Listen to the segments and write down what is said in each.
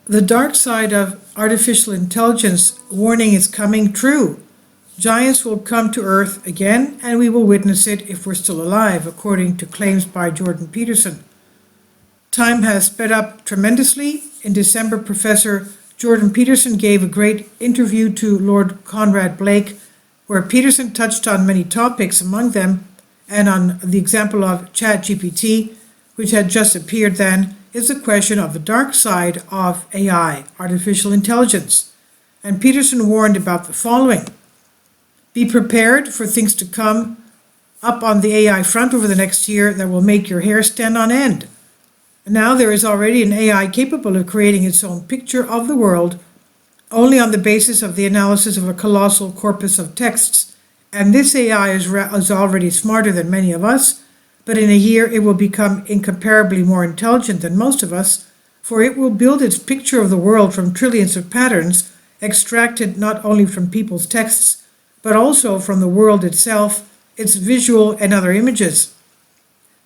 The dark side of artificial intelligence warning is coming true. Giants will come to Earth again, and we will witness it if we're still alive, according to claims by Jordan Peterson. Time has sped up tremendously. In December, Professor Jordan Peterson gave a great interview to Lord Conrad Blake, where Peterson touched on many topics, among them, and on the example of ChatGPT, which had just appeared then, is the question of the dark side of AI, artificial intelligence. And Peterson warned about the following. Be prepared for things to come up on the AI front over the next year that will make your hair stand on end. Now there is already an AI capable of creating its own picture of the world only on the basis of the analysis of a colossal corpus of texts. And this AI is already smarter than many of us, but in a year it will become incomparably more intelligent than most of us, for it will build its picture of the world from trillions of patterns extracted not only from people's texts, but also from the world itself, its visual and other images.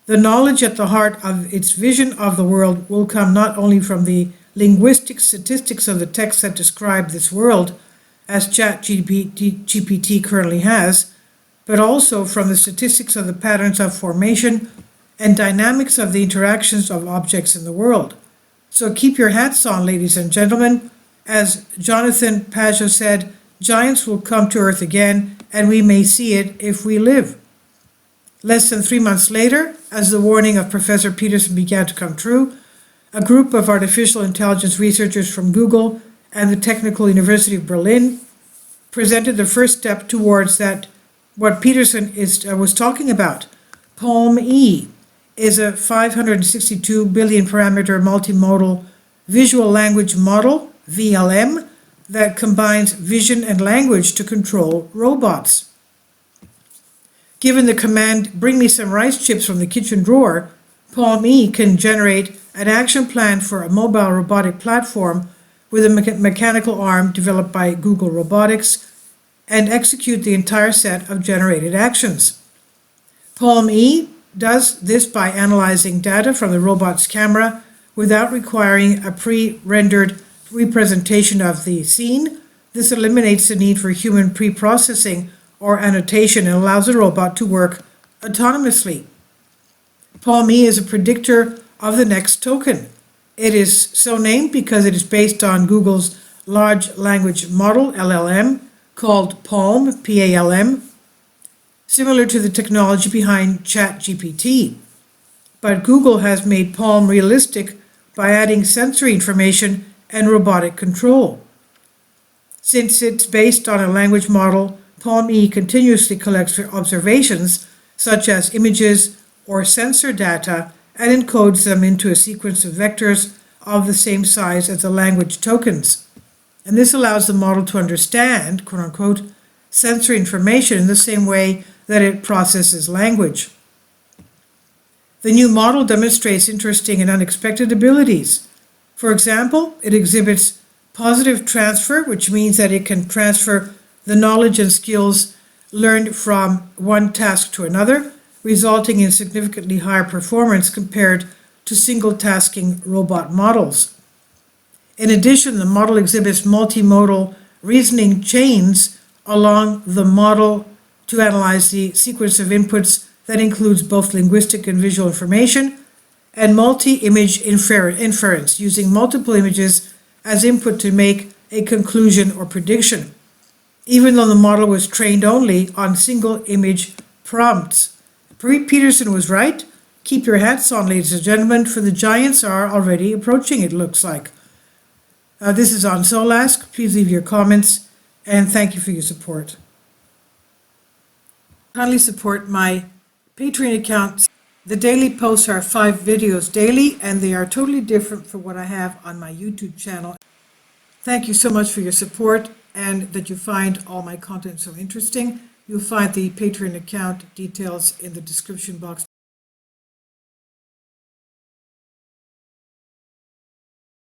The knowledge at the heart of its vision of the world will come not only from the linguistic statistics of the texts that describe this world, as ChatGPT currently has, but also from the statistics of the patterns of formation and dynamics of the interactions of objects in the world. So keep your hats on, ladies and gentlemen. As Jonathan Pageau said, giants will come to Earth again, and we may see it if we live. Less than 3 months later, as the warning of Professor Peterson began to come true, a group of artificial intelligence researchers from Google and the Technical University of Berlin presented the first step towards that what Peterson was talking about. PALM-E is a 562 billion parameter multimodal visual language model, VLM, that combines vision and language to control robots. Given the command, "Bring me some rice chips from the kitchen drawer," PALM-E can generate an action plan for a mobile robotic platform with a mechanical arm developed by Google Robotics and execute the entire set of generated actions. PALM-E does this by analyzing data from the robot's camera without requiring a pre-rendered representation of the scene. This eliminates the need for human pre-processing or annotation and allows the robot to work autonomously. PALM-E is a predictor of the next token. It is so named because it is based on Google's large language model, LLM, called PALM, P-A-L-M, similar to the technology behind ChatGPT. But Google has made PALM realistic by adding sensory information and robotic control. Since it's based on a language model, PALM-E continuously collects observations such as images or sensor data and encodes them into a sequence of vectors of the same size as the language tokens. And this allows the model to understand, quote unquote, sensory information in the same way that it processes language. The new model demonstrates interesting and unexpected abilities. For example, it exhibits positive transfer, which means that it can transfer the knowledge and skills learned from one task to another, resulting in significantly higher performance compared to single-tasking robot models. In addition, the model exhibits multimodal reasoning chains along the model to analyze the sequence of inputs that includes both linguistic and visual information, and multi-image inference, using multiple images as input to make a conclusion or prediction, even though the model was trained only on single image prompts. Peterson was right. Keep your hats on, ladies and gentlemen, for the giants are already approaching, it looks like. This is on Solask. Please leave your comments, and thank you for your support. Kindly support my Patreon account. The daily posts are 5 videos daily, and they are totally different from what I have on my YouTube channel. Thank you so much for your support and that you find all my content so interesting. You'll find the Patreon account details in the description box